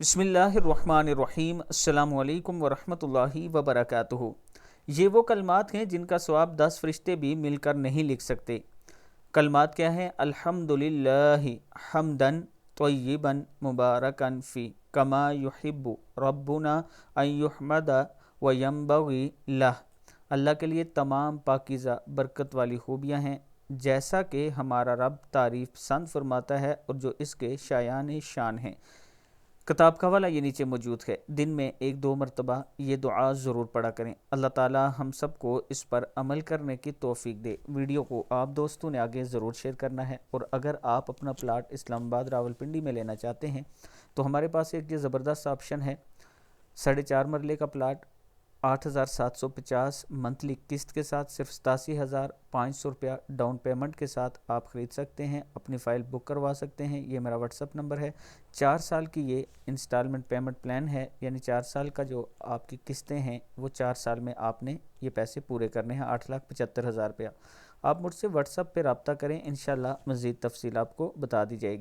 بسم اللہ الرحمن الرحیم۔ السلام علیکم ورحمۃ اللہ وبرکاتہ۔ یہ وہ کلمات ہیں جن کا ثواب 10 فرشتے بھی مل کر نہیں لکھ سکتے۔ کلمات کیا ہیں؟ الحمدللہ حمدن طیبا مبارکن فی کما یحب ربنا ان یحمد وینبغی لہ۔ اللہ کے لیے تمام پاکیزہ برکت والی خوبیاں ہیں جیسا کہ ہمارا رب تعریف پسند فرماتا ہے اور جو اس کے شایان شان ہیں۔ کتاب کا حوالہ یہ نیچے موجود ہے۔ دن میں 1-2 مرتبہ یہ دعا ضرور پڑھا کریں۔ اللہ تعالی ہم سب کو اس پر عمل کرنے کی توفیق دے۔ ویڈیو کو آپ دوستوں نے آگے ضرور شیئر کرنا ہے، اور اگر آپ اپنا پلاٹ اسلام آباد راولپنڈی میں لینا چاہتے ہیں تو ہمارے پاس ایک یہ زبردست آپشن ہے۔ 4.5 مرلے کا پلاٹ 8,750 منتھلی قسط کے ساتھ صرف 87,500 روپیہ ڈاؤن پیمنٹ کے ساتھ آپ خرید سکتے ہیں، اپنی فائل بک کروا سکتے ہیں۔ یہ میرا واٹس ایپ نمبر ہے۔ 4 سال کی یہ انسٹالمنٹ پیمنٹ پلان ہے، یعنی 4 سال کا جو آپ کی قسطیں ہیں وہ 4 سال میں آپ نے یہ پیسے پورے کرنے ہیں، 8,75,000 روپیہ۔ آپ مجھ سے واٹس ایپ پہ رابطہ کریں، انشاءاللہ مزید تفصیل آپ کو بتا دی جائے گی۔